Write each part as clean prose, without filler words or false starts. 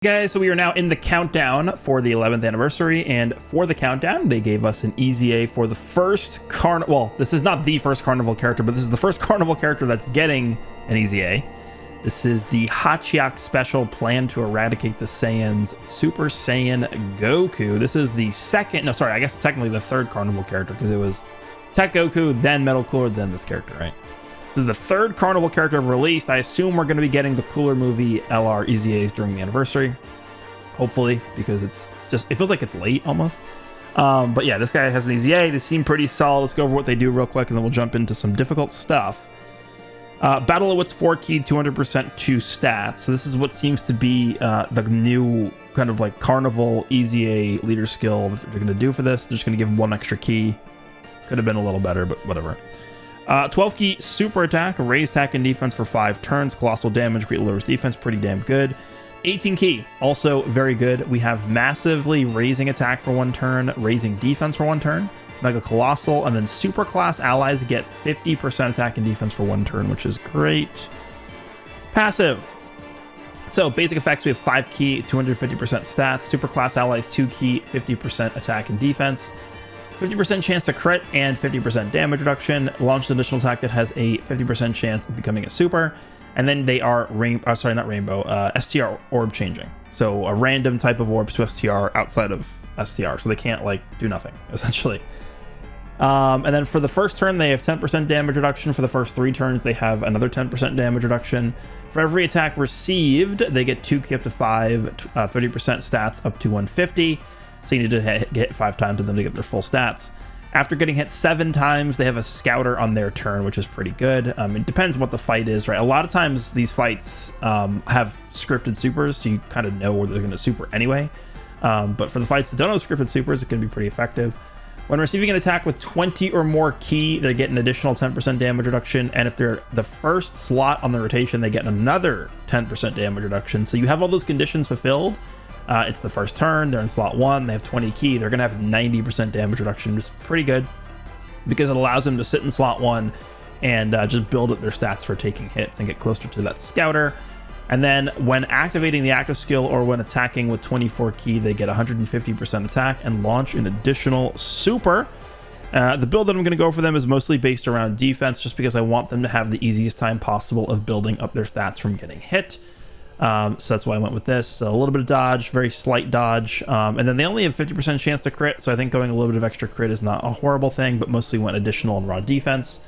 Guys, so we are now in the countdown for the 11th anniversary, and for the countdown they gave us an EZA for the first well, this is not the first Carnival character, but this is the first Carnival character that's getting an EZA. This is the Hachiak special plan to eradicate the Saiyans, Super Saiyan Goku. This is the second, no sorry, I guess technically the third Carnival character, because it was Tech Goku, then Metal Cooler, then this character, right? This is the third Carnival character I've released. I assume we're going to be getting the Cooler Movie LR EZAs during the anniversary. Hopefully, because it feels like it's late almost. But yeah, this guy has an EZA. They seem pretty solid. Let's go over what they do real quick, and then we'll jump into some difficult stuff. Battle of Wits 4 key, 200% 2 stats. So this is what seems to be the new kind of like Carnival EZA leader skill that they're going to do for this. They're just going to give him one extra key. Could have been a little better, but whatever. 12 key super attack, raise attack and defense for 5 turns, colossal damage, greatly lowers defense, pretty damn good. 18 key, also very good. We have massively raising attack for 1 turn, raising defense for 1 turn, mega colossal, and then super class allies get 50% attack and defense for 1 turn, which is great. Passive. So basic effects, we have 5 key, 250% stats, super class allies 2 key, 50% attack and defense. 50% chance to crit and 50% damage reduction. Launch an additional attack that has a 50% chance of becoming a super. And then they are STR orb changing. So a random type of orbs to STR outside of STR. So they can't like do nothing essentially. And then for the first turn, they have 10% damage reduction. For the first 3 turns, they have another 10% damage reduction. For every attack received, they get 2 key up to 5, 30% stats up to 150. So you need to hit 5 times and then to get their full stats. After getting hit 7 times, they have a scouter on their turn, which is pretty good. It depends what the fight is, right? A lot of times these fights have scripted supers, so you kind of know where they're going to super anyway. But for the fights that don't have scripted supers, it can be pretty effective. When receiving an attack with 20 or more key, they get an additional 10% damage reduction. And if they're the first slot on the rotation, they get another 10% damage reduction. So you have all those conditions fulfilled. It's the first turn, they're in slot 1, they have 20 key, they're going to have 90% damage reduction, which is pretty good because it allows them to sit in slot 1 and just build up their stats for taking hits and get closer to that scouter. And then when activating the active skill or when attacking with 24 key, they get 150% attack and launch an additional super. The build that I'm going to go for them is mostly based around defense just because I want them to have the easiest time possible of building up their stats from getting hit. So that's why I went with this. So a little bit of dodge, very slight dodge. And then they only have 50% chance to crit. So I think going a little bit of extra crit is not a horrible thing, but mostly went additional and raw defense.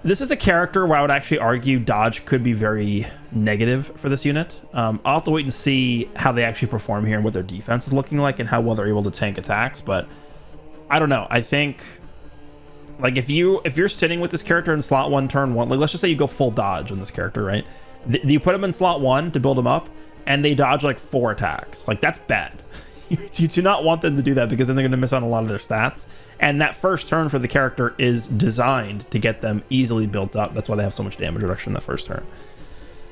This is a character where I would actually argue dodge could be very negative for this unit. I'll have to wait and see how they actually perform here and what their defense is looking like and how well they're able to tank attacks. But I don't know. I think like if you're sitting with this character in slot 1, turn 1, like let's just say you go full dodge on this character, right? You put them in slot 1 to build them up, and they dodge like 4 attacks. Like, that's bad. You do not want them to do that because then they're going to miss on a lot of their stats. And that first turn for the character is designed to get them easily built up. That's why they have so much damage reduction in that first turn.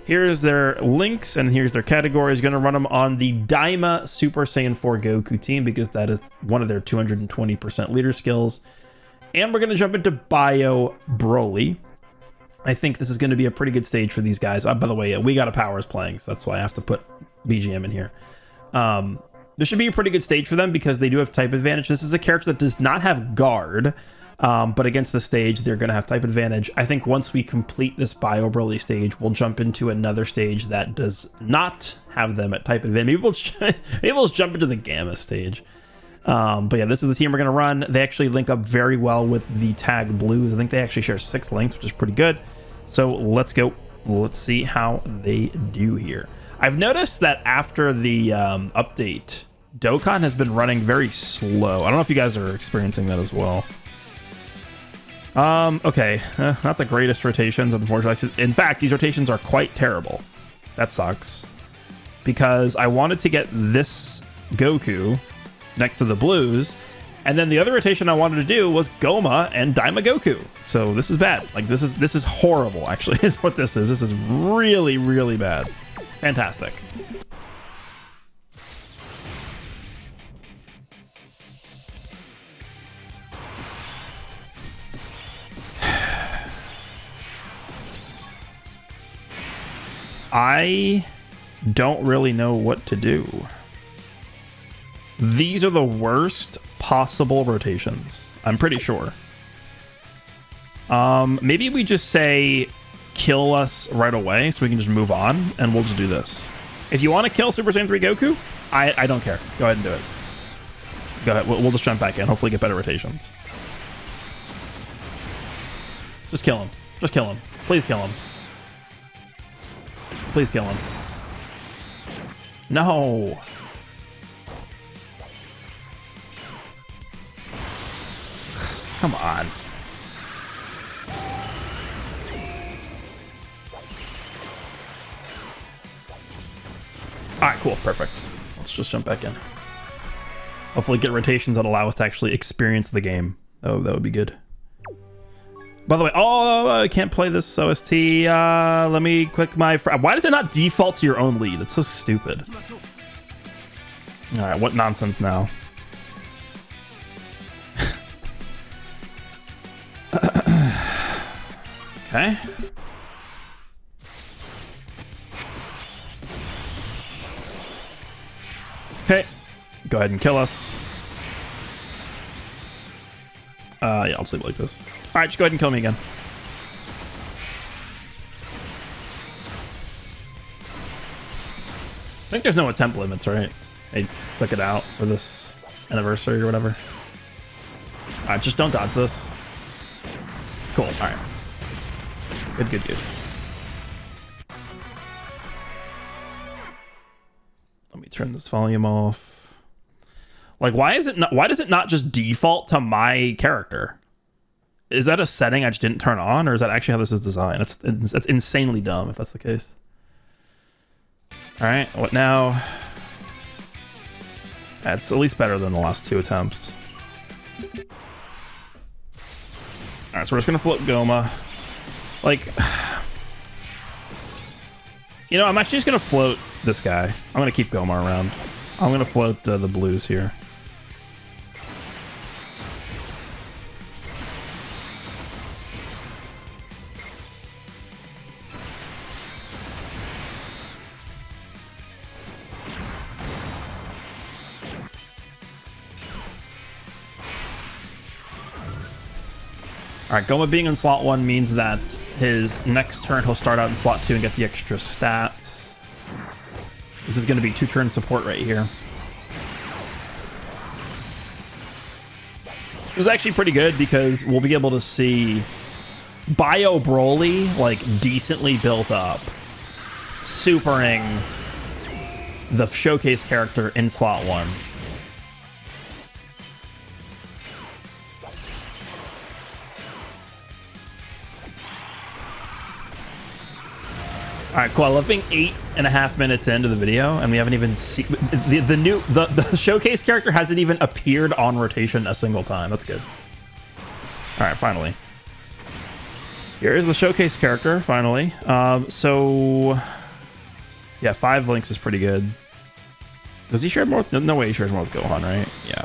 Here's their links, and here's their categories. Going to run them on the Daima Super Saiyan 4 Goku team because that is one of their 220% leader skills. And we're going to jump into Bio Broly. I think this is going to be a pretty good stage for these guys. By the way, We Got a Power is playing, so that's why I have to put BGM in here. This should be a pretty good stage for them because they do have type advantage. This is a character that does not have guard, but against the stage, they're going to have type advantage. I think once we complete this Bio Broly stage, we'll jump into another stage that does not have them at type advantage. Maybe we'll jump into the Gamma stage. But yeah, this is the team we're going to run. They actually link up very well with the Tag Blues. I think they actually share 6 links, which is pretty good. So let's go. Let's see how they do here. I've noticed that after the update, Dokkan has been running very slow. I don't know if you guys are experiencing that as well. Okay, not the greatest rotations, unfortunately. In fact, these rotations are quite terrible. That sucks. Because I wanted to get this Goku next to the blues, and then the other rotation I wanted to do was Goma and Daima Goku. So this is bad. Like this is horrible, actually, is what this is. This is really, really bad. Fantastic. I don't really know what to do. These are the worst possible rotations, I'm pretty sure. Maybe we just say kill us right away so we can just move on, and we'll just do this. If you want to kill Super Saiyan 3 Goku, I don't care. Go ahead and do it. Go ahead. We'll just jump back in. Hopefully get better rotations. Just kill him. Just kill him. Please kill him. Please kill him. No. Come on. All right, cool. Perfect. Let's just jump back in. Hopefully get rotations that allow us to actually experience the game. Oh, that would be good. By the way, oh, I can't play this OST. Let me click my... Why does it not default to your own lead? It's so stupid. All right, what nonsense now? Okay. Okay. Go ahead and kill us. Yeah, I'll just leave it like this. All right, just go ahead and kill me again. I think there's no attempt limits, right? They took it out for this anniversary or whatever. All right, just don't dodge this. Cool, all right. Good, good, good. Let me turn this volume off. Like, why does it not just default to my character? Is that a setting I just didn't turn on, or is that actually how this is designed? That's insanely dumb if that's the case. All right, what now? That's at least better than the last two attempts. All right, so we're just gonna float Goma. Like, you know, I'm actually just gonna float this guy. I'm gonna keep Goma around. I'm gonna float the blues here. All right, Goma being in slot 1 means that his next turn he'll start out in slot 2 and get the extra stats. This is going to be 2-turn support right here. This is actually pretty good because we'll be able to see Bio Broly like decently built up, supering the showcase character in slot 1. All right, cool. I love being 8.5 minutes into the video, and we haven't even seen the showcase character hasn't even appeared on rotation a single time. That's good. All right, finally. Here is the showcase character. Finally. So yeah, 5 links is pretty good. Does he share more? No way he shares more with Gohan, right? Yeah.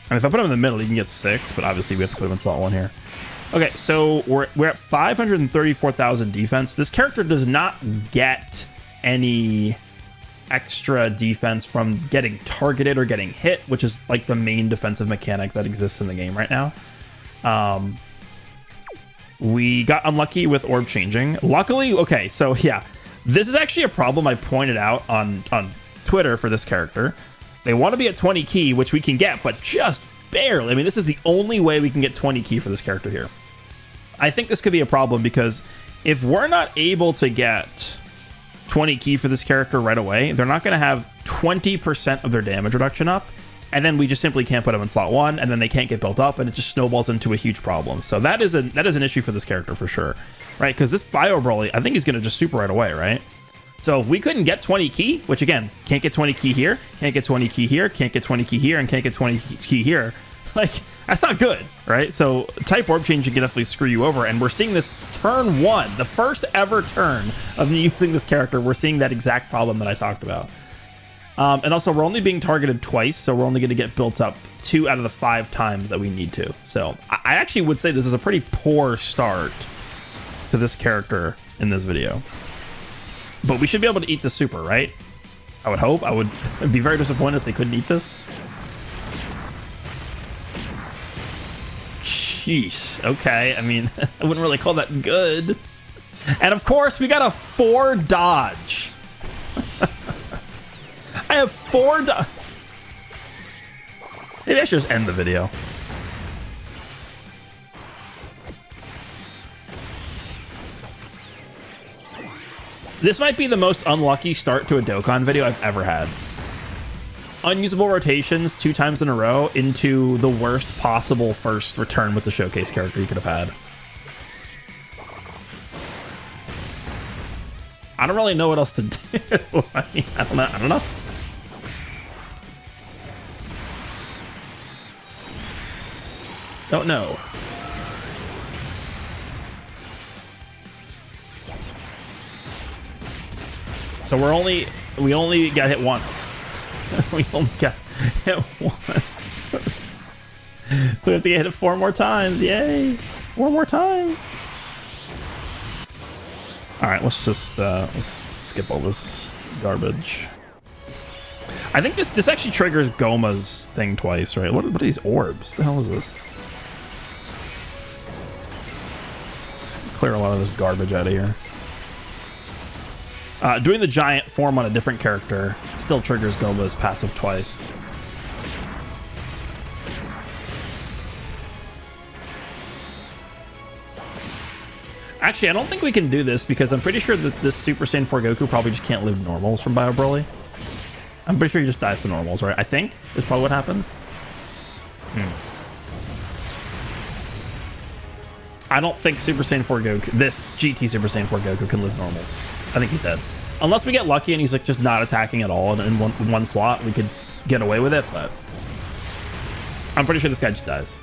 I mean, if I put him in the middle, he can get 6, but obviously we have to put him in slot 1 here. Okay, so we're at 534,000 defense. This character does not get any extra defense from getting targeted or getting hit, which is like the main defensive mechanic that exists in the game right now. We got unlucky with orb changing. Luckily, okay, so yeah, this is actually a problem I pointed out on Twitter for this character. They want to be at 20 key, which we can get, but just barely. I mean, this is the only way we can get 20 key for this character here. I think this could be a problem because if we're not able to get 20 key for this character right away, they're not going to have 20% of their damage reduction up, and then we just simply can't put them in slot 1, and then they can't get built up, and it just snowballs into a huge problem. So that is an issue for this character for sure, right? Because this Bio Broly, I think he's going to just super right away, right? So if we couldn't get 20 key, which again, can't get 20 key here, can't get 20 key here, can't get 20 key here, and can't get 20 key here, like, that's not good, right? So type orb change can definitely screw you over, and we're seeing this turn 1, the first ever turn of me using this character. We're seeing that exact problem that I talked about. And also, we're only being targeted twice, so we're only going to get built up 2 out of the 5 times that we need to. So I actually would say this is a pretty poor start to this character in this video. But we should be able to eat the super, right? I would hope. I'd be very disappointed if they couldn't eat this. Jeez. Okay. I mean, I wouldn't really call that good. And of course, we got a 4 dodge. I have 4 dodge. Maybe I should just end the video. This might be the most unlucky start to a Dokkan video I've ever had. Unusable rotations 2 times in a row into the worst possible first return with the showcase character you could have had. I don't really know what else to do. I mean, I don't know. Don't know. So we only got hit once. We only got hit once. So we have to get hit 4 more times. Yay! 4 more times. All right, let's just let's skip all this garbage. I think this actually triggers Goma's thing twice, right? What are these orbs? What the hell is this? Let's clear a lot of this garbage out of here. Doing the giant form on a different character still triggers Goma's passive twice. Actually, I don't think we can do this because I'm pretty sure that this Super Saiyan 4 Goku probably just can't live normals from Bio Broly. I'm pretty sure he just dies to normals, right? I think is probably what happens. I don't think Super Saiyan 4 Goku, this GT Super Saiyan 4 Goku can live normals. I think he's dead. Unless we get lucky and he's like just not attacking at all in one slot, we could get away with it, but I'm pretty sure this guy just dies.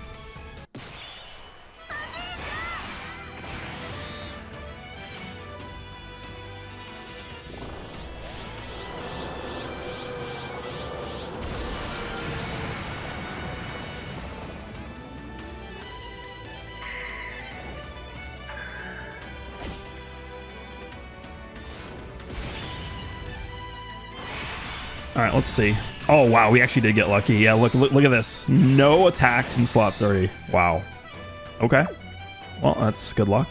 All right, let's see. Oh, wow, we actually did get lucky. Yeah, look at this. No attacks in slot 3. Wow. Okay. Well, that's good luck.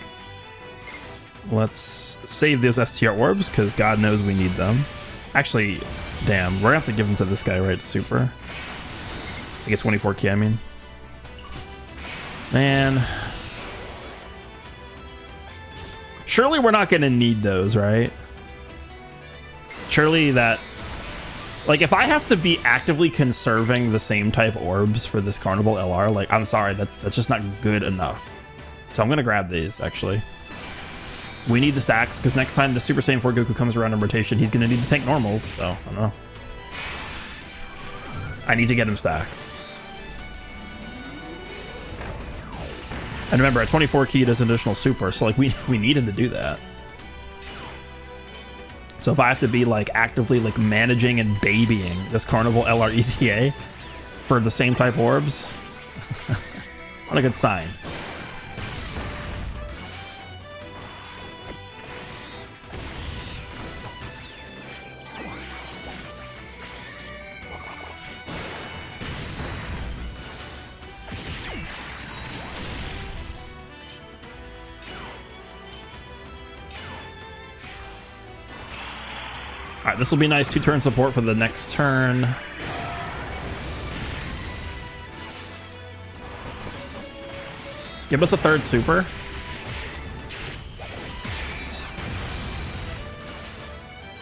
Let's save these STR orbs, because God knows we need them. Actually, damn, we're going to have to give them to this guy, right? Super. To get 24 key, I mean. Man. Surely we're not going to need those, right? Surely that... Like, if I have to be actively conserving the same type orbs for this Carnival LR, like, I'm sorry, that's just not good enough. So I'm going to grab these, actually. We need the stacks, because next time the Super Saiyan 4 Goku comes around in rotation, he's going to need to tank normals, so I don't know. I need to get him stacks. And remember, at 24 key, it is an additional super, so, like, we need him to do that. So if I have to be like actively like managing and babying this Carnival LR ECA for the same type orbs, it's not a good sign. All right, this will be nice 2-turn support for the next turn. Give us a 3rd super.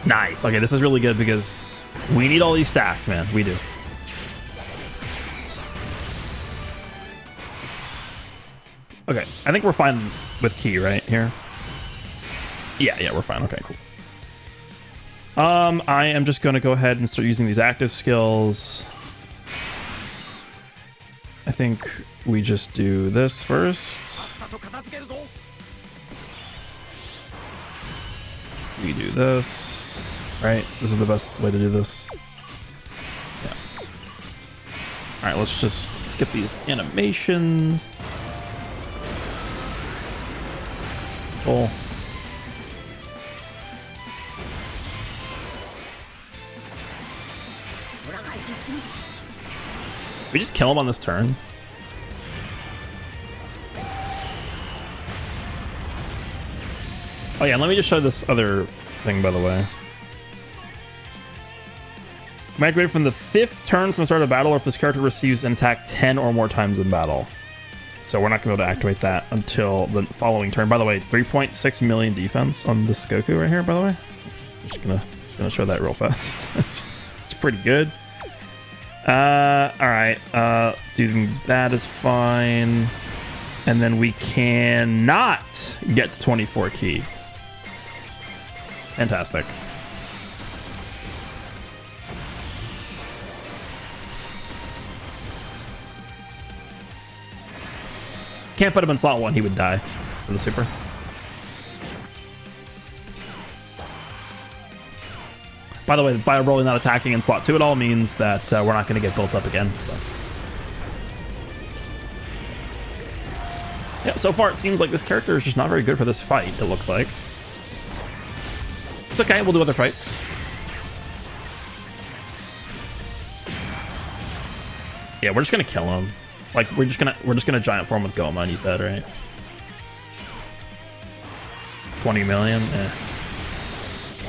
Nice. Okay, this is really good because we need all these stacks, man. We do. Okay, I think we're fine with key right here. Yeah, we're fine. Okay, cool. I am just going to go ahead and start using these active skills. I think we just do this first. We do this, right? This is the best way to do this. Yeah. All right, let's just skip these animations. Cool. We just kill him on this turn. Oh yeah, let me just show this other thing, by the way. Can be activated from the 5th turn from the start of battle, or if this character receives an attack 10 or more times in battle. So we're not going to be able to activate that until the following turn. By the way, 3.6 million defense on this Goku right here, by the way. I'm just gonna show that real fast. It's pretty good. Alright. Doing that is fine. And then we cannot get to 24 key. Fantastic. Can't put him in slot 1, he would die for the super. By the way, by rolling not attacking in slot 2 at all means that we're not going to get built up again. So. Yeah, so far it seems like this character is just not very good for this fight, it looks like. It's okay, we'll do other fights. Yeah, we're just gonna kill him. Like we're just gonna giant form with Goma and he's dead, right? 20 million? Eh.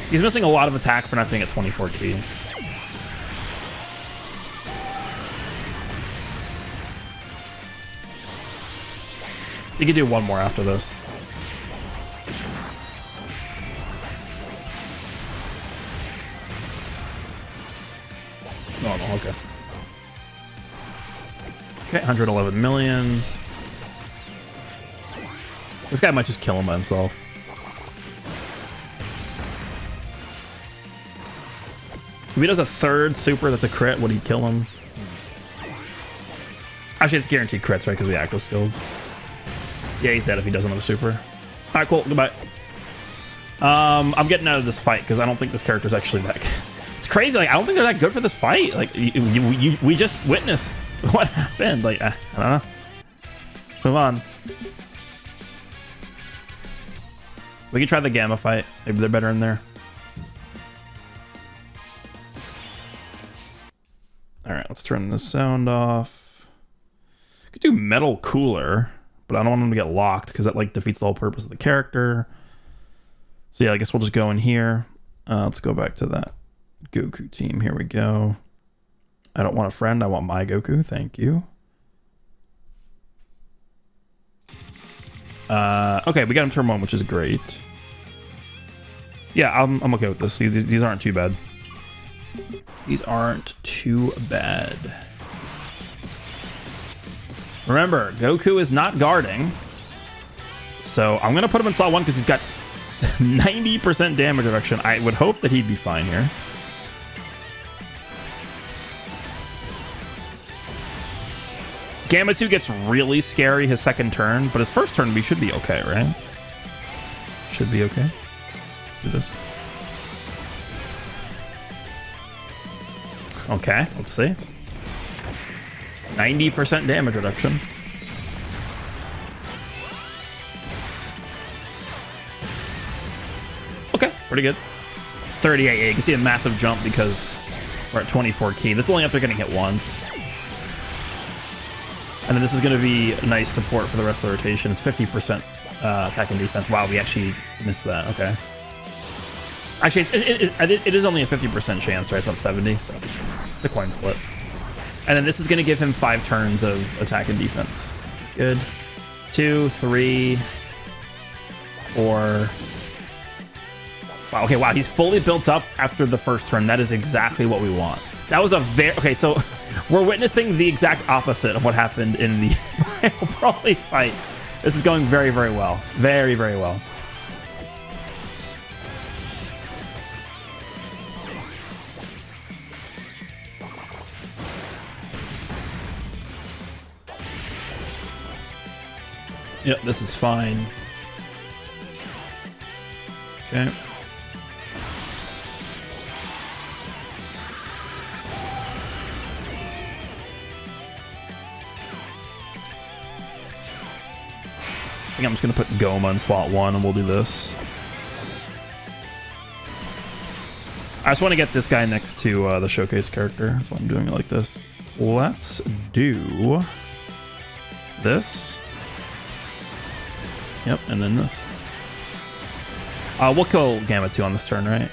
He's missing a lot of attack for not being at 24 key. You can do one more after this. Oh, no, okay. Okay, 111 million. This guy might just kill him by himself. If he does a 3rd super that's a crit, would he kill him? Actually, it's guaranteed crits, right? Because we active skilled. Yeah, he's dead if he does another super. All right, cool. Goodbye. I'm getting out of this fight because I don't think this character's actually that good. It's crazy. Like, I don't think they're that good for this fight. Like, we just witnessed what happened. Like, I don't know. Let's move on. We can try the Gamma fight. Maybe they're better in there. All right, let's turn the sound off. Could do Metal Cooler, but I don't want him to get locked because that like defeats the whole purpose of the character. So yeah, I guess we'll just go in here. Let's go back to that Goku team. Here we go. I don't want a friend. I want my Goku. Thank you. Okay, we got him turn 1, which is great. Yeah, I'm okay with this. These aren't too bad. These aren't too bad. Remember, Goku is not guarding. So I'm going to put him in slot 1 because he's got 90% damage reduction. I would hope that he'd be fine here. Gamma 2 gets really scary his 2nd turn, but his 1st turn we should be okay, right? Should be okay. Let's do this. Okay, let's see. 90% damage reduction. Okay, pretty good. 38, yeah, you can see a massive jump because we're at 24 key. This is only after getting hit once. And then this is going to be nice support for the rest of the rotation. It's 50% attack and defense. Wow, we actually missed that. Okay. Actually, it is only a 50% chance, right? It's not 70, so it's a coin flip. And then this is going to give him 5 turns of attack and defense. Good. 2, 3, 4. Wow, okay, wow, he's fully built up after the 1st turn. That is exactly what we want. That was a very... Okay, so we're witnessing the exact opposite of what happened in the Final Brawly fight. This is going very, very well. Very, very well. Yep, this is fine. Okay. I think I'm just going to put Goma in slot 1 and we'll do this. I just want to get this guy next to the showcase character. That's why I'm doing it like this. Let's do this. Yep, and then this. We'll kill Gamma 2 on this turn, right?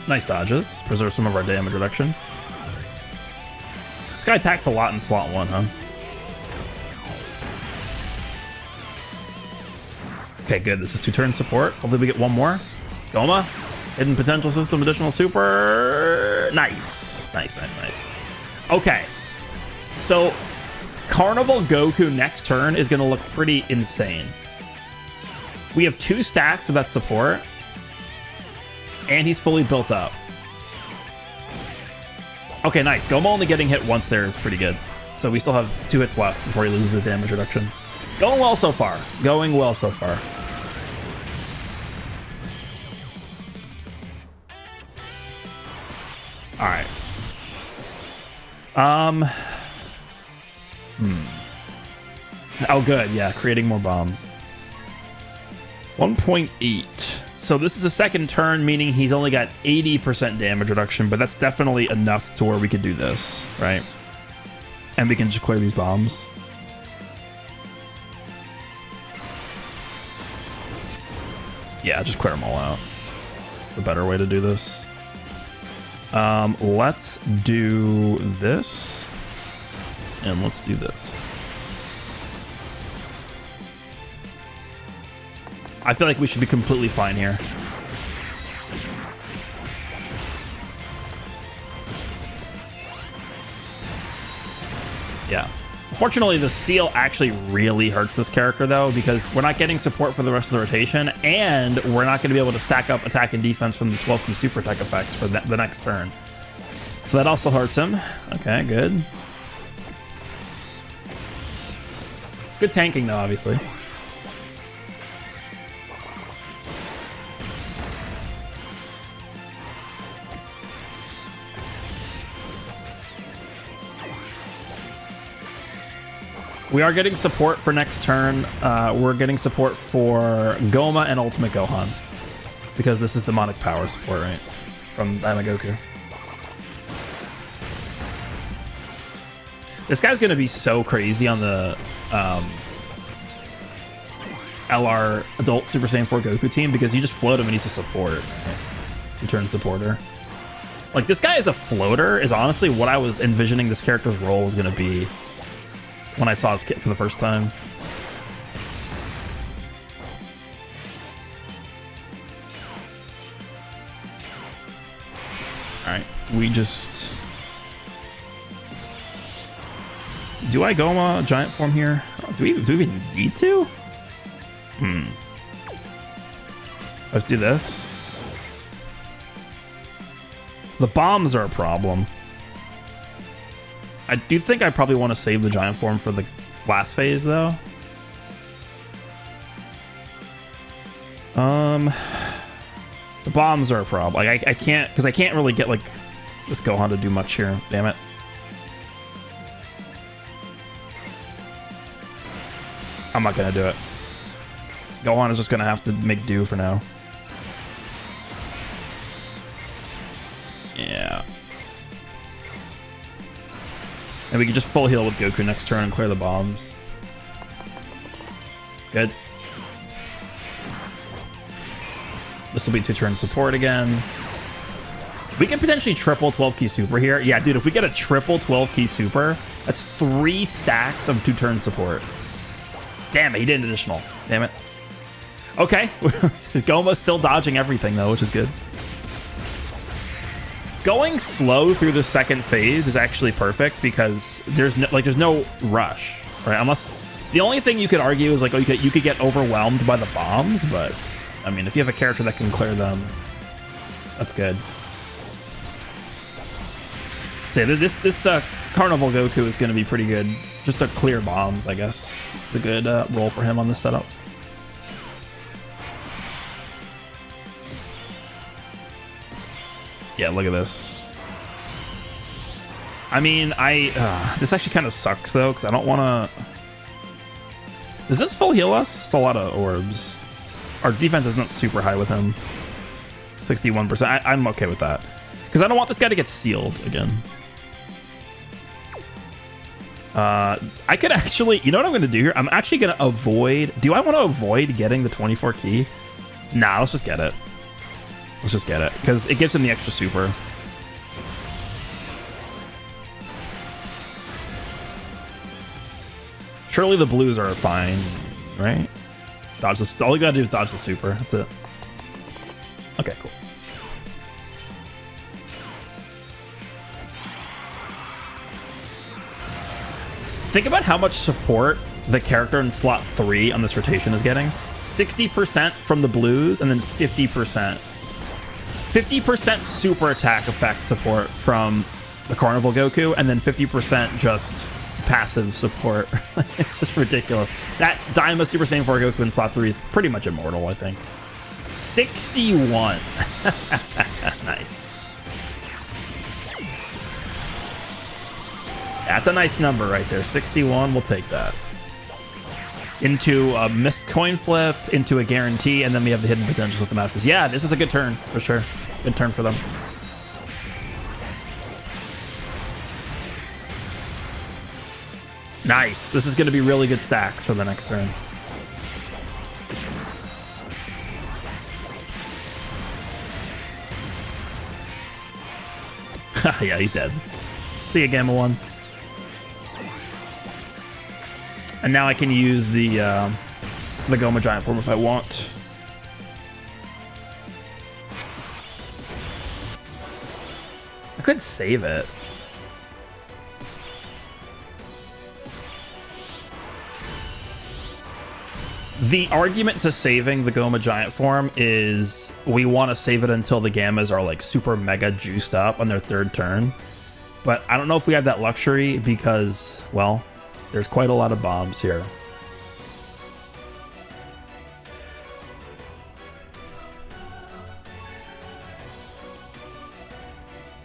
Nice dodges. Preserve some of our damage reduction. This guy attacks a lot in slot 1, huh? Okay, good. This is 2-turn support. Hopefully we get one more. Goma. Hidden potential system, additional super. Nice. Nice. Okay. So, Carnival Goku next turn is going to look pretty insane. We have 2 stacks of that support. And he's fully built up. Okay, nice. Goma only getting hit once there is pretty good. So we still have 2 hits left before he loses his damage reduction. Going well so far. Going well so far. All right. Oh, good. Yeah, creating more bombs. 1.8. So this is the second turn, meaning he's only got 80% damage reduction, but that's definitely enough to where we could do this, right? And we can just clear these bombs. Yeah, just clear them all out. It's the better way to do this. Let's do this. And let's do this. I feel like we should be completely fine here. Yeah. Unfortunately, the seal actually really hurts this character, though, because we're not getting support for the rest of the rotation, and we're not going to be able to stack up attack and defense from the 12 key super tech effects for the next turn. So that also hurts him. Okay, good. Good tanking, though, obviously. We are getting support for next turn. We're getting support for Goma and Ultimate Gohan. Because this is demonic power support, right? From Goku. This guy's going to be so crazy on the LR Adult Super Saiyan 4 Goku team because you just float him and he's a support. Right? 2-turn supporter. Like, this guy as a floater is honestly what I was envisioning this character's role was going to be when I saw his kit for the first time. Alright, we just... Do I go giant form here? Do we even need to? Let's do this. The bombs are a problem. I do think I probably want to save the giant form for the last phase, though. The bombs are a problem. Like, I can't, because I can't really get, like, this Gohan to do much here. Damn it. I'm not going to do it. Gohan is just going to have to make do for now. Yeah. And we can just full heal with Goku next turn and clear the bombs. Good. This will be 2-turn support again. We can potentially triple 12 key super here. Yeah, dude, if we get a triple 12 key super, that's 3 stacks of 2-turn support. Damn it, he did an additional. Damn it. Okay. Goma's still dodging everything, though, which is good. Going slow through the second phase is actually perfect because there's no rush, right? Unless the only thing you could argue is like, oh, you could get overwhelmed by the bombs, but I mean, if you have a character that can clear them, that's good. So yeah, this Carnival Goku is going to be pretty good, just to clear bombs, I guess. It's a good role for him on this setup. Yeah, look at this. I mean, this actually kind of sucks, though, because I don't want to... Does this full heal us? It's a lot of orbs. our defense isn't super high with him. 61%. I'm okay with that. Because I don't want this guy to get sealed again. I could actually... You know what I'm going to do here? I'm actually going to avoid... Do I want to avoid getting the 24 key? Nah, let's just get it. Let's just get it. Because it gives him the extra super. Surely the blues are fine, right? Dodge this. All you gotta do is dodge the super. That's it. Okay, cool. Think about how much support the character in slot 3 on this rotation is getting. 60% from the blues and then 50%. 50% super attack effect support from the Carnival Goku and then 50% just passive support. It's just ridiculous. That Daima Super Saiyan 4 Goku in slot 3 is pretty much immortal, I think. 61. Nice. That's a nice number right there. 61, we'll take that. Into a missed coin flip, into a guarantee, and then we have the hidden potential system after this. Yeah, this is a good turn, for sure. Good turn for them. Nice. This is going to be really good stacks for the next turn. Yeah, he's dead. See ya, Gamma 1. And now I can use the Goma Giant form if I want. I could save it. The argument to saving the Goma Giant form is we want to save it until the Gammas are like super mega juiced up on their third turn. But I don't know if we have that luxury because, well, there's quite a lot of bombs here.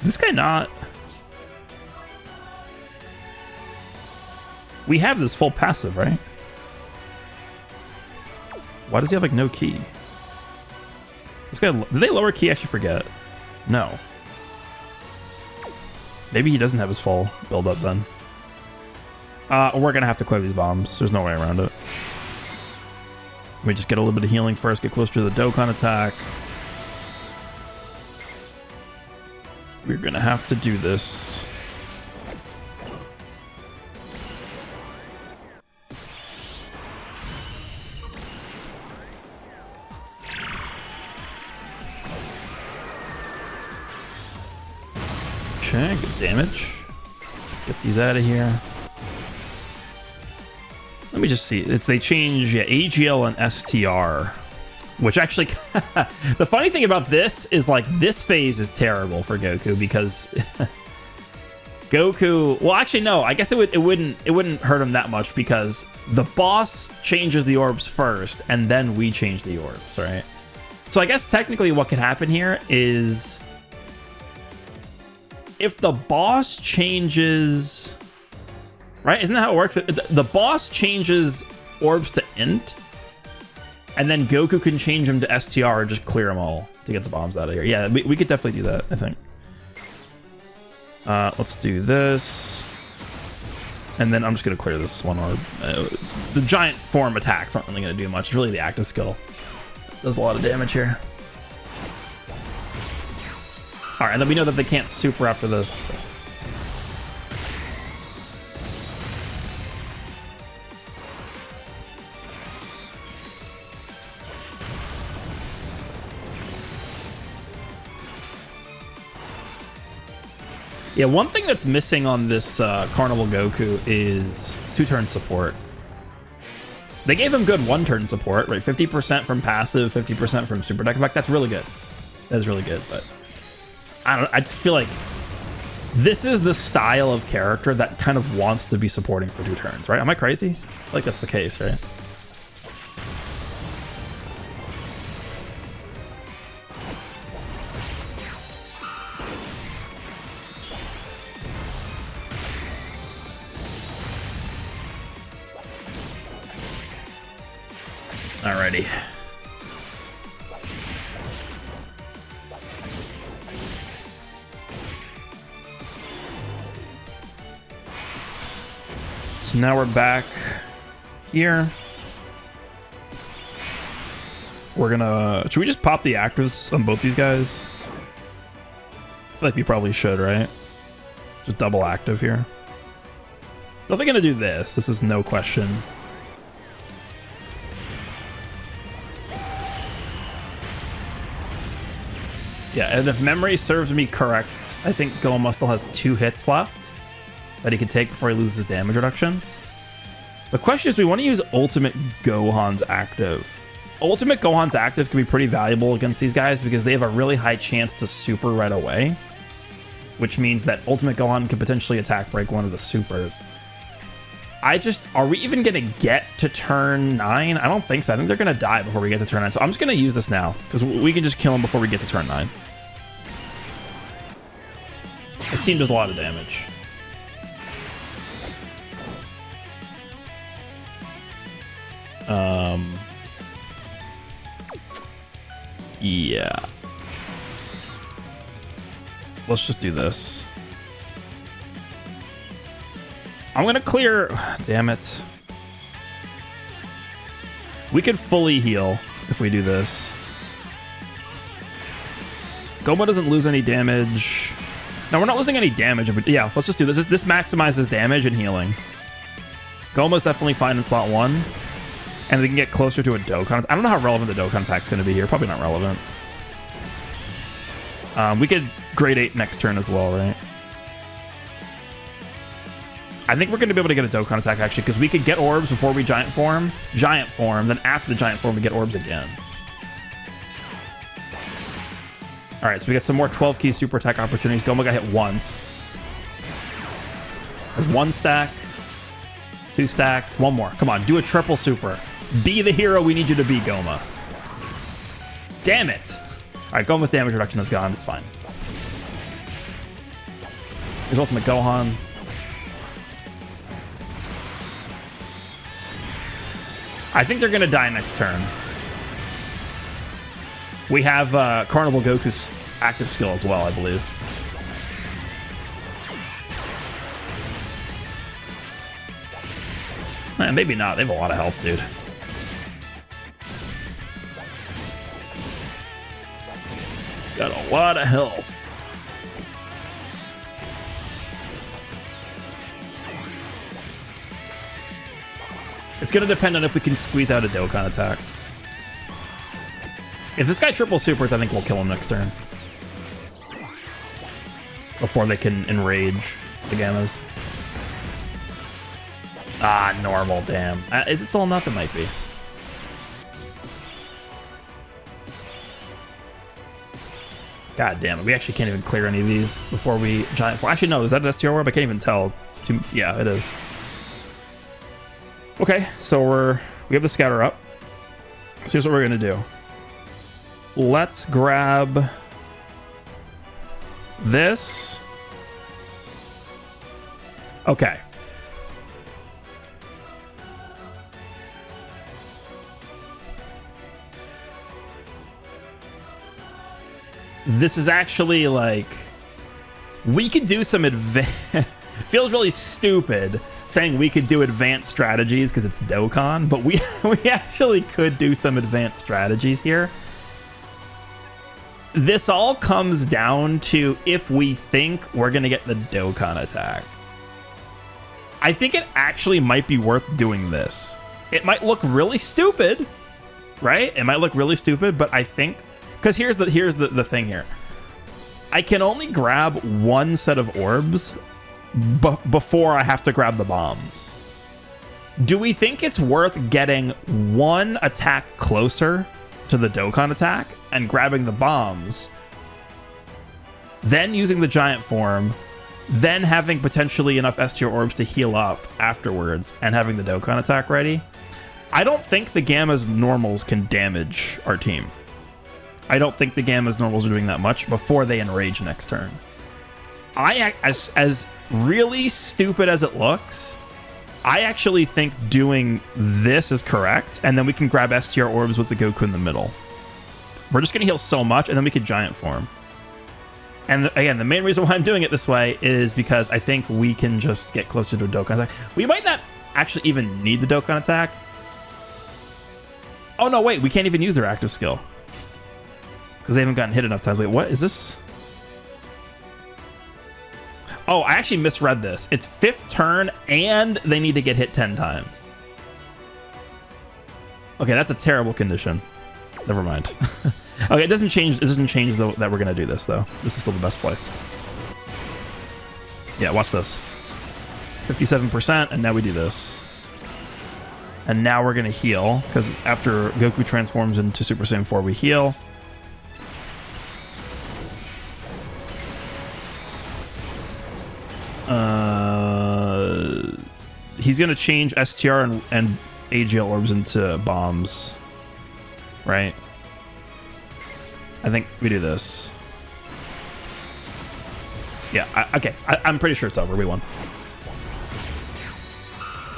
This guy not... We have this full passive, right? Why does he have like no key? This guy, did they lower key? I actually forget. No. Maybe he doesn't have his full build up then. We're gonna have to clear these bombs. There's no way around it. Let me just get a little bit of healing first, get closer to the Dokkan attack. We're gonna have to do this. Okay, good damage. Let's get these out of here. Let me just see. They change AGL and STR, which actually the funny thing about this is like this phase is terrible for Goku because Goku. Well, actually, no. I guess it wouldn't hurt him that much because the boss changes the orbs first, and then we change the orbs, right? So I guess technically what could happen here is if the boss changes, right? Isn't that how it works? The boss changes orbs to int, and then Goku can change them to STR and just clear them all to get the bombs out of here. Yeah, we could definitely do that, I think. Let's do this. And then I'm just going to clear this one orb. The giant form attacks aren't really going to do much. It's really the active skill. Does a lot of damage here. All right, and then we know that they can't super after this. Yeah, one thing that's missing on this Carnival Goku is 2-turn support. They gave him good 1-turn support, right? 50% from passive, 50% from super deck effect. That's really good. That is really good, but I feel like this is the style of character that kind of wants to be supporting for 2 turns, right? Am I crazy? I feel like that's the case, right? Alrighty. So now we're back here. We're gonna... Should we just pop the actives on both these guys? I feel like we probably should, right? Just double active here. Definitely gonna do this. This is no question. Yeah, and if memory serves me correct, I think Goma still has 2 hits left that he can take before he loses his damage reduction. The question is, do we want to use Ultimate Gohan's active? Ultimate Gohan's active can be pretty valuable against these guys because they have a really high chance to super right away, which means that Ultimate Gohan can potentially attack break one of the supers. Are we even going to get to turn 9? I don't think so. I think they're going to die before we get to turn 9. So I'm just going to use this now because we can just kill him before we get to turn 9. This team does a lot of damage. Yeah. Let's just do this. I'm gonna clear... Damn it. We could fully heal if we do this. Goma doesn't lose any damage. No, we're not losing any damage. But yeah, let's just do this. This maximizes damage and healing. Goma's definitely fine in slot 1. And we can get closer to a Dokkan. I don't know how relevant the Dokkan attack's going to be here. Probably not relevant. We could grade 8 next turn as well, right? I think we're going to be able to get a Dokkan attack, actually, because we could get orbs before we giant form, then after the giant form, we get orbs again. All right, so we get some more 12-key super attack opportunities. Goma got hit once. There's 1 stack, 2 stacks, 1 more. Come on, do a triple super. Be the hero we need you to be, Goma. Damn it. All right, Goma's damage reduction is gone. It's fine. Here's Ultimate Gohan. I think they're going to die next turn. We have Carnival Goku's active skill as well, I believe. Maybe not. They have a lot of health, dude. Got a lot of health. It's going to depend on if we can squeeze out a Dokkan attack. If this guy triple supers, I think we'll kill him next turn. Before they can enrage the Gammas. Ah, normal, damn. Is it still enough? It might be. God damn it. We actually can't even clear any of these before we giant form. Actually, no. Is that an STR orb? I can't even tell. It's too... Yeah, it is. Okay, so we have the scatter up. So here's what we're going to do. Let's grab this. Okay. This is actually like, we could do some feels really stupid saying we could do advanced strategies because it's Dokkan, but we actually could do some advanced strategies here. This all comes down to if we think we're going to get the Dokkan attack. I think it actually might be worth doing this. It might look really stupid, right? It might look really stupid, but I think... Because here's the thing here. I can only grab 1 set of orbs before I have to grab the bombs. Do we think it's worth getting 1 attack closer to the Dokkan attack and grabbing the bombs, then using the giant form, then having potentially enough STR orbs to heal up afterwards and having the Dokkan attack ready? I don't think the Gamma's normals can damage our team. I don't think the Gamma's normals are doing that much before they enrage next turn. As really stupid as it looks, I actually think doing this is correct, and then we can grab STR orbs with the Goku in the middle. We're just going to heal so much, and then we could giant form. And again, the main reason why I'm doing it this way is because I think we can just get closer to a Dokkan attack. We might not actually even need the Dokkan attack. Oh, no, wait. We can't even use their active skill. Because they haven't gotten hit enough times. Wait, what is this? Oh, I actually misread this. It's 5th turn, and they need to get hit 10 times. Okay, that's a terrible condition. Never mind. Okay, it doesn't change. It doesn't change that we're gonna do this though. This is still the best play. Yeah, watch this. 57%, and now we do this. And now we're gonna heal because after Goku transforms into Super Saiyan 4, we heal. He's gonna change STR and AGL orbs into bombs, right? I think we do this. Yeah, okay. I'm pretty sure it's over. We won.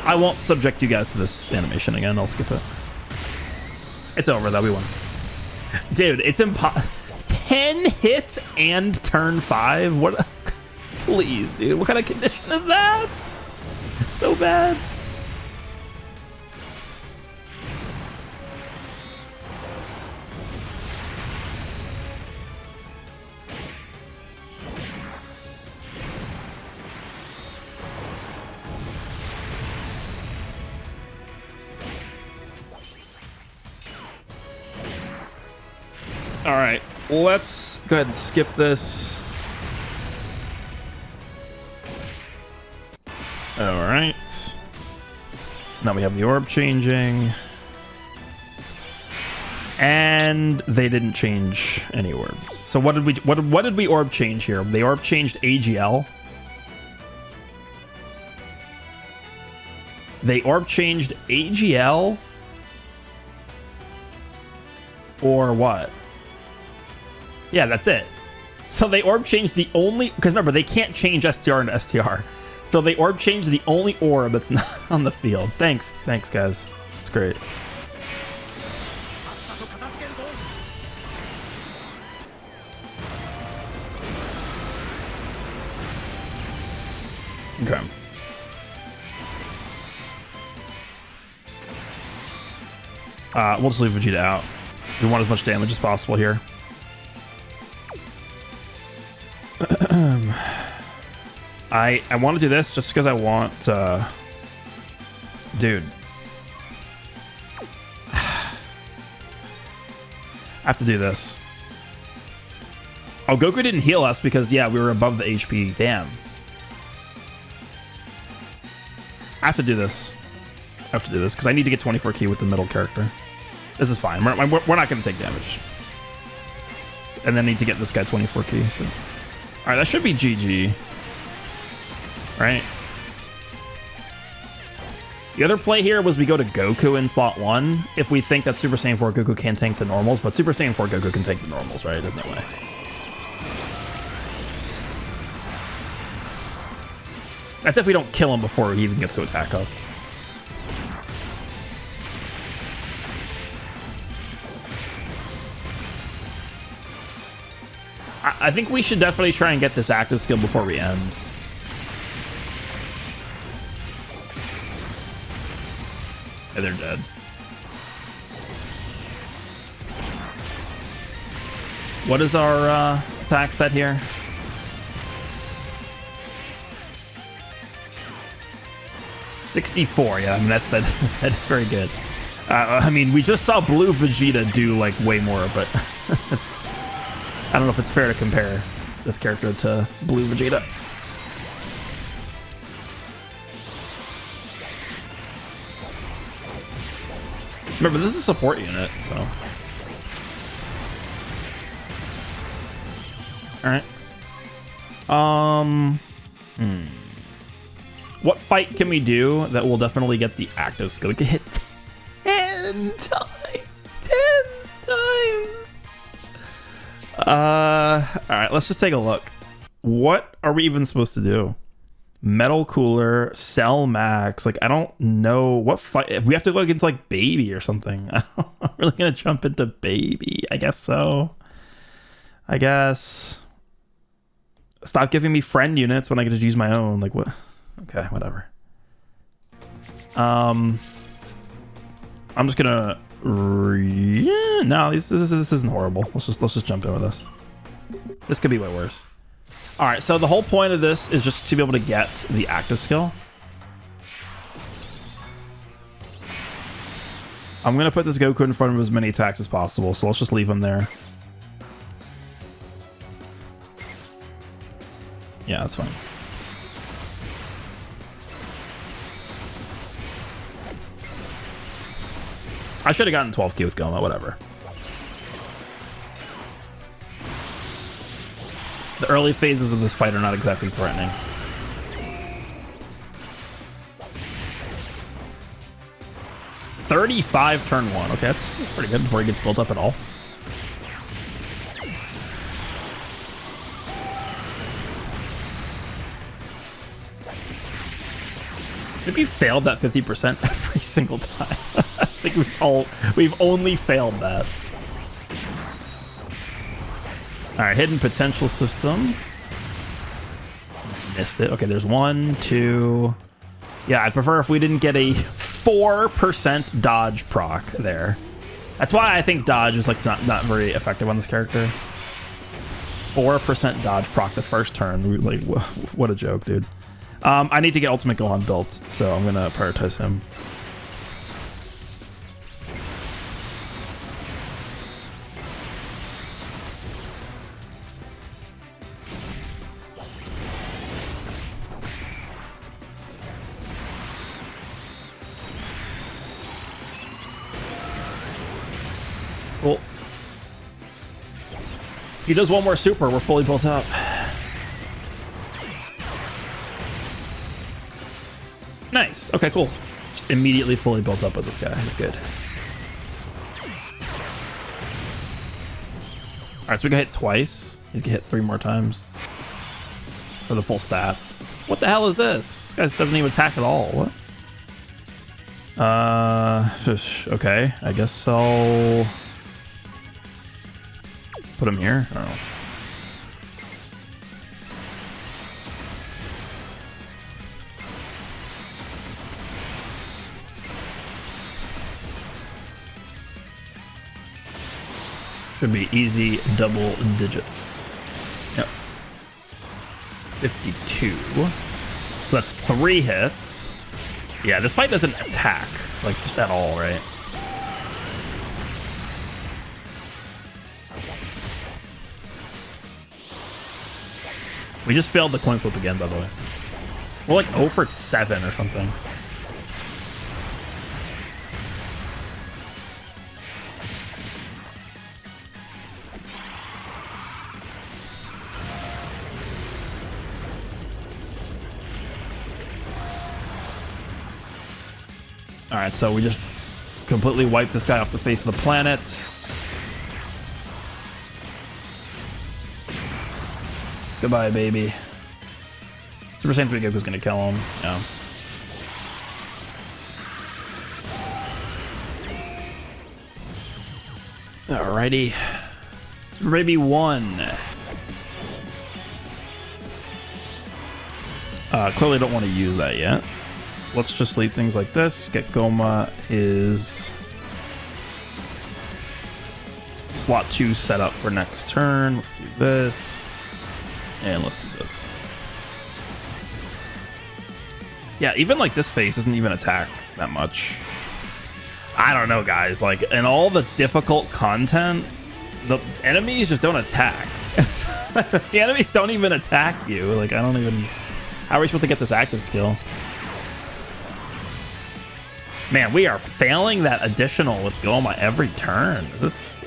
I won't subject you guys to this animation again. I'll skip it. It's over, though. We won. Dude, it's 10 hits and turn 5? What? Please, dude. What kind of condition is that? So bad. All right, let's go ahead and skip this. All right. So now we have the orb changing. And they didn't change any orbs. So what did we orb change here? They orb changed AGL. They orb changed AGL or what? Yeah, that's it. So they orb changed the only, because remember, they can't change STR into STR. So they orb changed the only orb that's not on the field. Thanks guys. It's great. Okay. We'll just leave Vegeta out. We want as much damage as possible here. I want to do this just because I want dude. I have to do this. Oh, Goku didn't heal us because, yeah, we were above the HP. Damn. I have to do this. I have to do this because I need to get 24 key with the middle character. This is fine. We're not going to take damage. And then need to get this guy 24 key. So. All right, that should be GG. Right? The other play here was we go to Goku in slot 1 if we think that Super Saiyan 4 Goku can tank the normals, but Super Saiyan 4 Goku can tank the normals, right? There's no way. That's if we don't kill him before he even gets to attack us. I think we should definitely try and get this active skill before we end. Yeah, they're dead. What is our attack set here? .64. Yeah, I mean that is very good. I mean, we just saw Blue Vegeta do like way more, but it's, I don't know if it's fair to compare this character to Blue Vegeta. Remember, this is a support unit, so. All right. What fight can we do that will definitely get the active skill? We can hit 10 times. 10 times. All right, let's just take a look. What are we even supposed to do? Metal Cooler, Cell Max. Like, I don't know what fight. We have to go against like Baby or something. I'm really gonna jump into Baby. I guess so. I guess. Stop giving me friend units when I can just use my own. Like, what? Okay, whatever. I'm just gonna. No, this isn't horrible. Let's just jump in with this. This could be way worse. All right, so the whole point of this is just to be able to get the active skill. I'm gonna put this Goku in front of as many attacks as possible, so let's just leave him there. Yeah, that's fine. I should have gotten 12K with Goma, whatever. The early phases of this fight are not exactly threatening. $35 turn 1. Okay, that's pretty good before he gets built up at all. I think we failed that 50% every single time. I think we've only failed that. All right, hidden potential system. Missed it. Okay, there's 1, 2. Yeah, I'd prefer if we didn't get a 4% dodge proc there. That's why I think dodge is like not very effective on this character. 4% dodge proc the first turn. Like, what a joke, dude. I need to get Ultimate Gohan built, so I'm gonna prioritize him. Cool. If he does one more super, we're fully built up. Nice. Okay, cool. Just immediately fully built up with this guy. He's good. All right, so we can hit twice. He's gonna hit 3 more times for the full stats. What the hell is this? This guy doesn't even attack at all. What? Okay. I guess I'll put him here. I don't know. Should be easy double digits. Yep. 52. So that's 3 hits. Yeah, this fight doesn't attack, like, just at all, right? We just failed the coin flip again, by the way. We're like 0 for 7 or something. All right, so we just completely wiped this guy off the face of the planet. Goodbye, baby. Super Saiyan 3 Goku's gonna kill him. Yeah. Alrighty. Super Baby 1. Clearly don't want to use that yet. Let's just leave things like this. Get Goma his slot 2 set up for next turn. Let's do this. And let's do this. Yeah, even like this phase doesn't even attack that much. I don't know, guys. Like, in all the difficult content, the enemies just don't attack. The enemies don't even attack you. Like, I don't even... How are we supposed to get this active skill? Man, we are failing that additional with Goma every turn. Is this...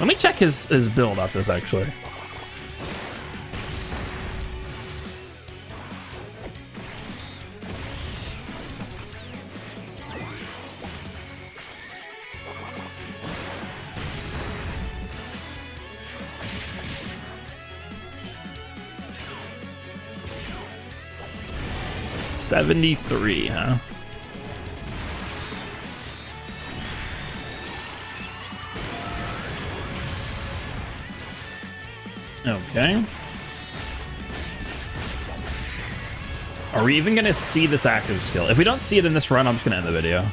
Let me check his build after this, actually. $73, huh? Okay. Are we even gonna see this active skill? If we don't see it in this run, I'm just gonna end the video.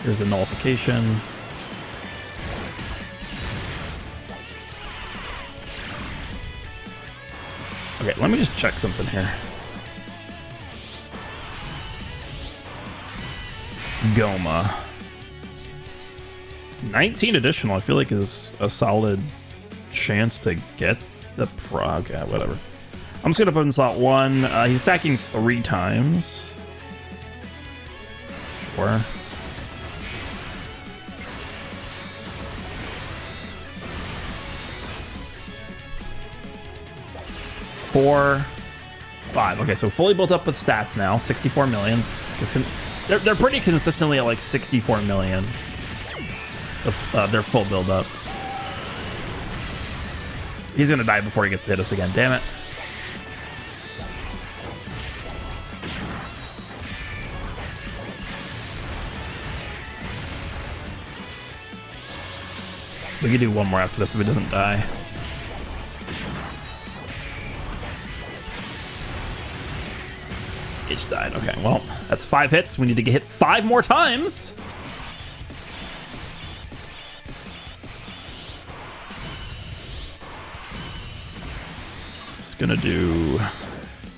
Here's the nullification. Okay, let me just check something here. Goma. 19 additional, I feel like is a solid chance to get the prog. Okay, whatever. I'm just gonna put in slot 1. He's attacking 3 times. Sure. Four, 5. Okay, so fully built up with stats now. 64 million. They're pretty consistently at like 64 million. Of their full build up. He's gonna die before he gets to hit us again. Damn it. We can do one more after this if he doesn't die. Each died. Okay, well, that's 5 hits. We need to get hit 5 more times. Just gonna do...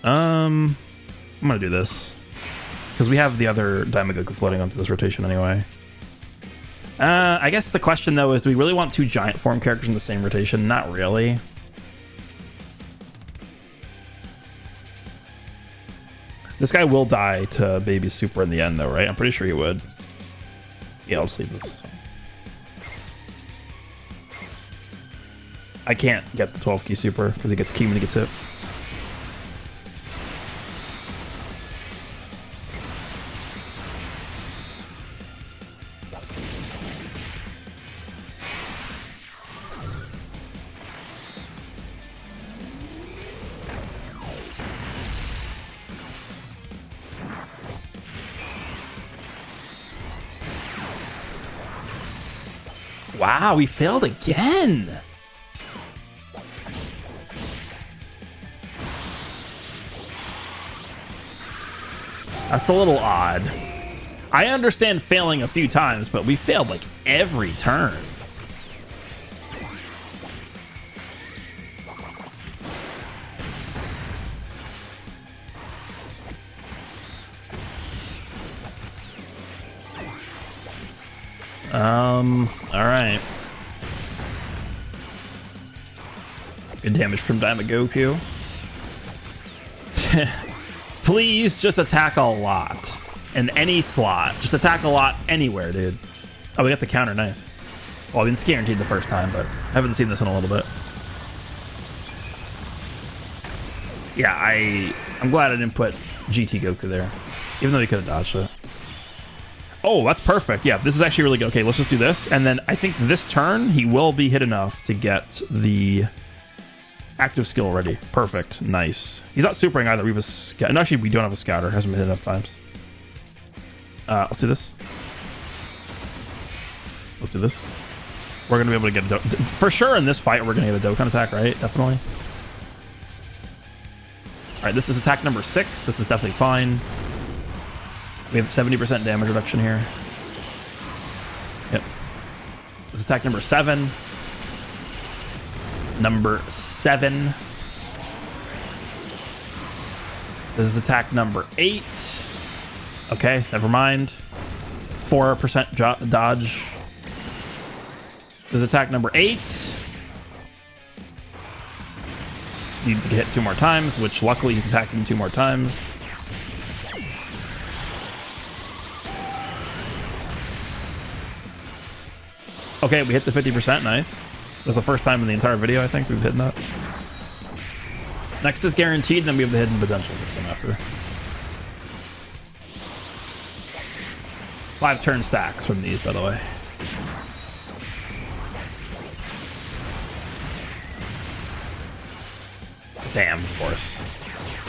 I'm gonna do this. Because we have the other Goku floating onto this rotation anyway. I guess the question, though, is do we really want 2 giant form characters in the same rotation? Not really. This guy will die to Baby Super in the end, though, right? I'm pretty sure he would. Yeah, I'll just leave this. I can't get the 12 key Super because he gets key when he gets hit. Wow, we failed again. That's a little odd. I understand failing a few times, but we failed like every turn. All right. Good damage from Goku. Please just attack a lot. In any slot. Just attack a lot anywhere, dude. Oh, we got the counter. Nice. Well, I mean, it's guaranteed the first time, but I haven't seen this in a little bit. Yeah, I'm glad I didn't put GT Goku there. Even though he could have dodged it. Oh, that's perfect. Yeah, this is actually really good. Okay, let's just do this. And then I think this turn, he will be hit enough to get the active skill ready. Perfect. Nice. He's not supering either. We have a scout. And actually, we don't have a scouter. Hasn't been hit enough times. Let's do this. Let's do this. We're going to be able to get a... For sure in this fight, we're going to get a Dokkan attack, right? Definitely. All right, this is attack number 6. This is definitely fine. We have 70% damage reduction here. Yep. This is attack number 7. Number 7. This is attack number 8. Okay, never mind. 4% dodge. This is attack number 8. Need to get hit 2 more times, which luckily he's attacking 2 more times. Okay, we hit the 50%. Nice. That's the first time in the entire video, I think, we've hit that. Next is guaranteed, then we have the hidden potential system after. 5 turn stacks from these, by the way. Damn, of course.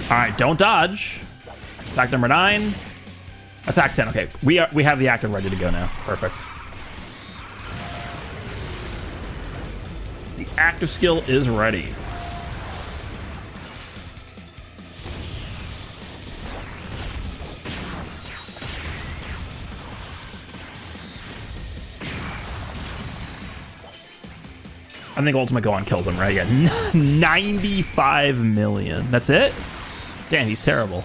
All right, don't dodge. Attack number 9. Attack 10. Okay, we have the active ready to go now. Perfect. The active skill is ready. I think Ultimate Gohan kills him, right? Yeah, 95 million. That's it? Damn, he's terrible.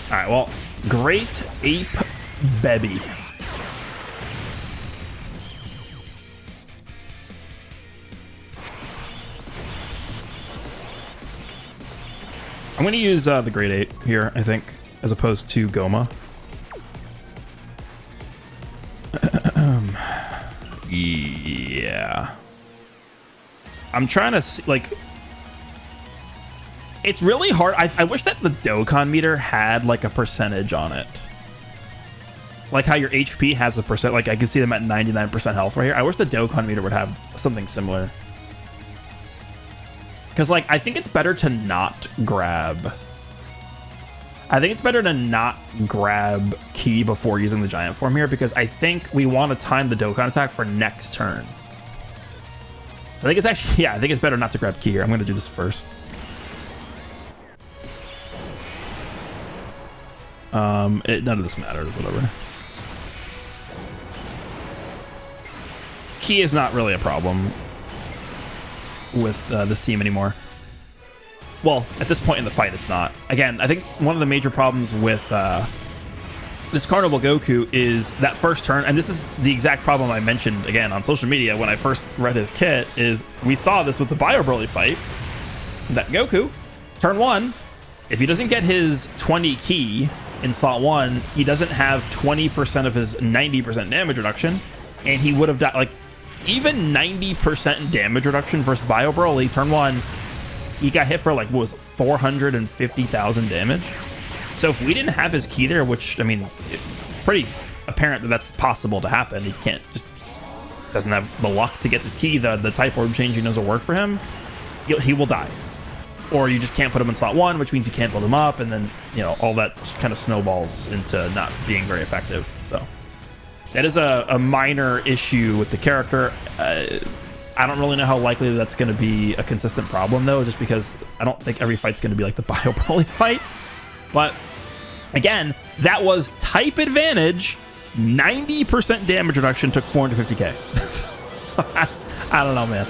All right, well, Great Ape Baby. I'm going to use the Great Ape here, I think, as opposed to Goma. Yeah. I'm trying to see, like... It's really hard. I wish that the Dokkan meter had, like, a percentage on it. Like how your HP has a percent. Like, I can see them at 99% health right here. I wish the Dokkan meter would have something similar. Because, like, I think it's better to not grab... I think it's better to not grab Ki before using the Giant Form here, because I think we want to time the Dokkan attack for next turn. I think it's actually... Yeah, I think it's better not to grab Ki here. I'm going to do this first. None of this matters, whatever. Ki is not really a problem with this team anymore. Well, at this point in the fight, it's not. Again, I think one of the major problems with this Carnival Goku is that first turn, and this is the exact problem I mentioned, again, on social media when I first read his kit, is we saw this with the Bio Broly fight, that Goku, turn 1, if he doesn't get his 20 Ki in slot 1, he doesn't have 20% of his 90% damage reduction, and he would have died. Like, even 90% damage reduction versus Bio Broly, turn 1, he got hit for, like, what was it, 450,000 damage? So if we didn't have his Ki there, which, I mean, it's pretty apparent that that's possible to happen. He can't, just doesn't have the luck to get this Ki. The type orb changing doesn't work for him. He will die. Or you just can't put him in slot 1, which means you can't build him up, and then, you know, all that just kind of snowballs into not being very effective. So that is a minor issue with the character. I don't really know how likely that's going to be a consistent problem, though, just because I don't think every fight's going to be like the Bio Broly fight. But again, that was type advantage. 90% damage reduction took 450k. So I don't know, man.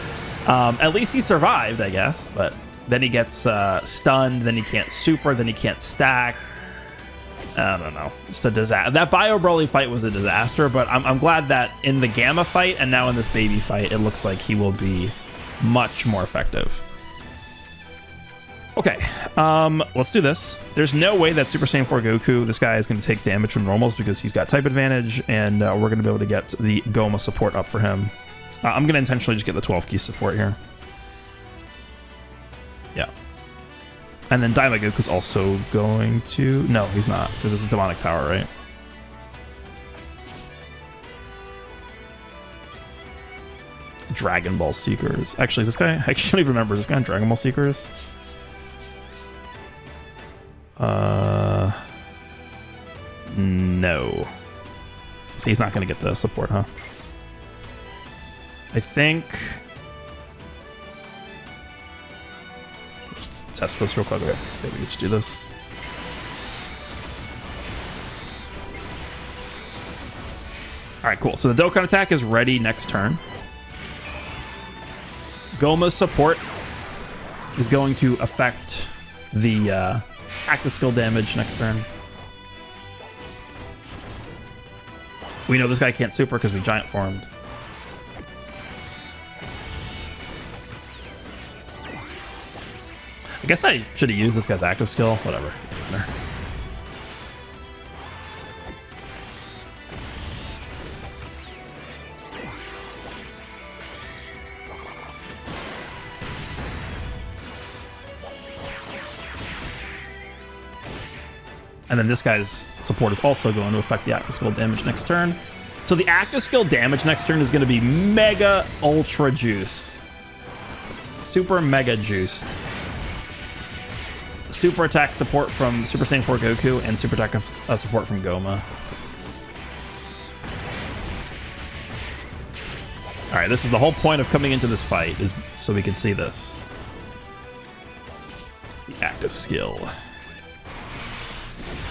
At least he survived, I guess. But then he gets stunned. Then he can't super. Then he can't stack. I don't know. Just a disaster. That Bio Broly fight was a disaster, but I'm glad that in the Gamma fight and now in this baby fight, it looks like he will be much more effective. Okay, let's do this. There's no way that Super Saiyan 4 Goku, this guy is going to take damage from normals because he's got type advantage, and we're going to be able to get the Goma support up for him. I'm going to intentionally just get the 12 key support here. Yeah. And then Daima Goku's also going to... No, he's not, because this is demonic power, right? Dragon Ball Seekers. Actually, is this guy... I actually remember. Is this guy in Dragon Ball Seekers? No. So he's not going to get the support, huh? I think... Let's test this real quick. Okay, so we can just do this. Alright, cool. So the Dokkan attack is ready next turn. Goma's support is going to affect the active skill damage next turn. We know this guy can't super because we giant formed. I guess I should have used this guy's active skill. Whatever. Doesn't matter. And then this guy's support is also going to affect the active skill damage next turn. So the active skill damage next turn is going to be mega ultra juiced. Super mega juiced. Super attack support from Super Saiyan 4 Goku and super attack support from Goma. Alright, this is the whole point of coming into this fight, is so we can see this. The active skill.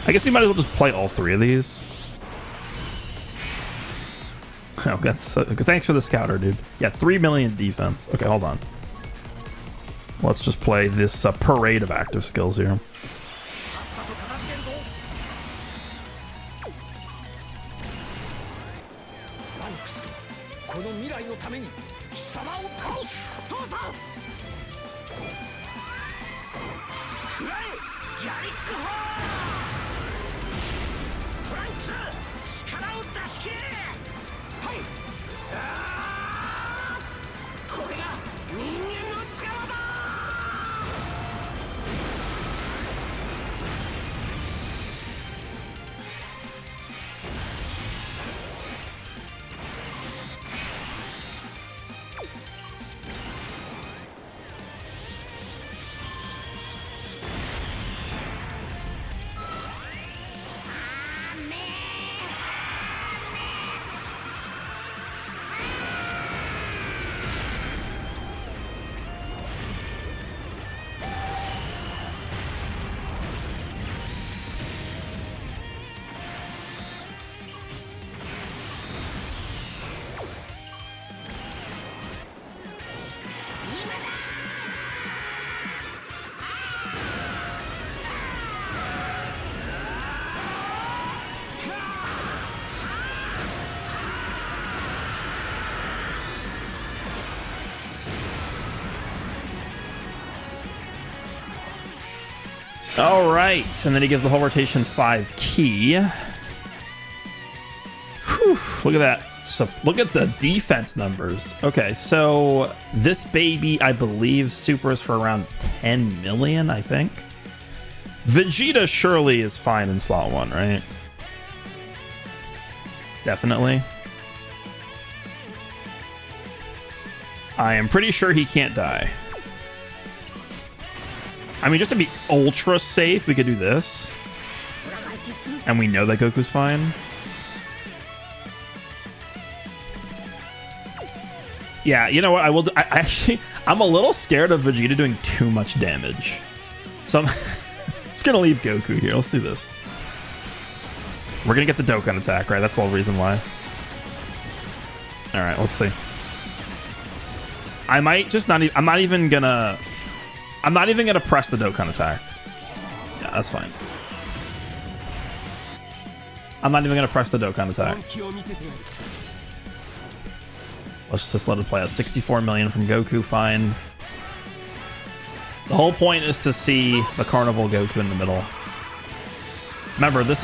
I guess we might as well just play all three of these. Oh, that's thanks for the scouter, dude. Yeah, 3 million defense. Okay, hold on. Let's just play this parade of active skills here. All right, and then he gives the whole rotation 5 key. Whew, look at that. So, look at the defense numbers. Okay, so this baby, I believe, super is for around 10 million, I think. Vegeta surely is fine in slot 1, right? Definitely. I am pretty sure he can't die. I mean, just to be ultra safe, we could do this. And we know that Goku's fine. Yeah, you know what? I'm a little scared of Vegeta doing too much damage. So I'm just gonna leave Goku here. Let's do this. We're gonna get the Dokkan attack, right? That's the whole reason why. All right, let's see. I might just not. I'm not even gonna press the Dokkan attack. Yeah, that's fine. I'm not even gonna press the Dokkan attack. Let's just let it play out. 64 million from Goku, fine. The whole point is to see the Carnival Goku in the middle. Remember, this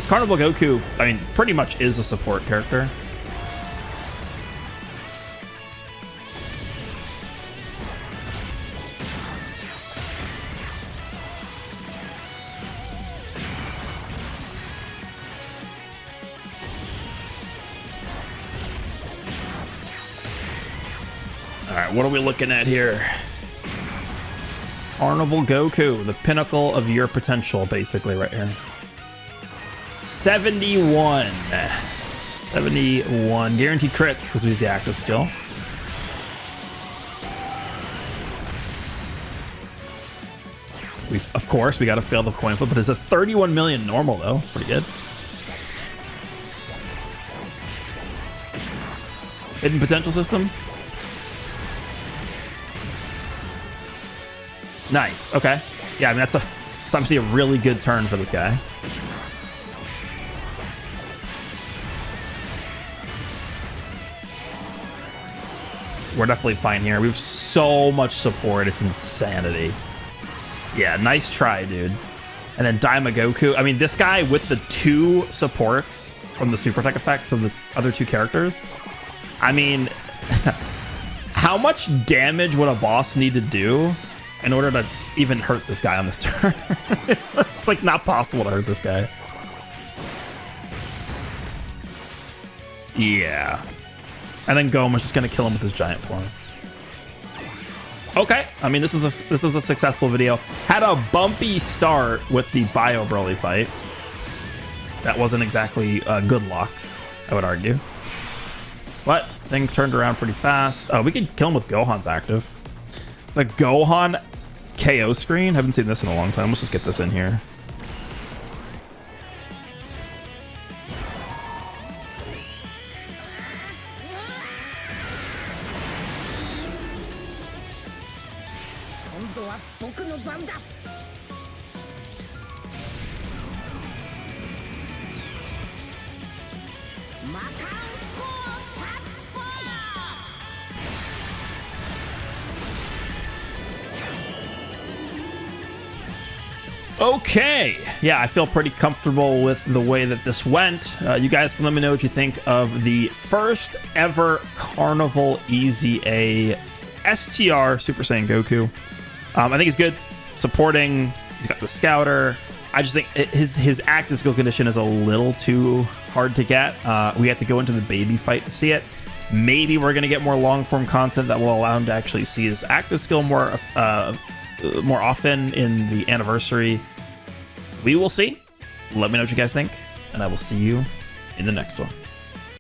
Carnival Goku, I mean, pretty much is a support character. All right, what are we looking at here? Carnival Goku, the pinnacle of your potential, basically, right here. 71. 71. Guaranteed crits, because we use the active skill. Of course, we got to fail the coin flip, but it's a 31 million normal, though. It's pretty good. Hidden potential system. Nice. Okay. Yeah, I mean, it's obviously a really good turn for this guy. We're definitely fine here. We have so much support. It's insanity. Yeah, nice try, dude. And then Daima Goku. I mean, this guy with the 2 supports from the super tech effects of the other 2 characters. I mean, how much damage would a boss need to do in order to even hurt this guy on this turn? It's like not possible to hurt this guy. Yeah. And then Goma's just gonna kill him with his giant form. Okay. I mean, this was a successful video. Had a bumpy start with the Bio Broly fight. That wasn't exactly good luck, I would argue. But things turned around pretty fast. Oh, we could kill him with Gohan's active. The Gohan KO screen. Haven't seen this in a long time. Let's just get this in here. は僕の番だ。 Okay, yeah, I feel pretty comfortable with the way that this went. You guys can let me know what you think of the first ever Carnival EZA STR Super Saiyan Goku. I think he's good, supporting. He's got the Scouter. I just think his active skill condition is a little too hard to get. We have to go into the baby fight to see it. Maybe we're going to get more long form content that will allow him to actually see his active skill more often in the anniversary. We will see. Let me know what you guys think, and I will see you in the next one.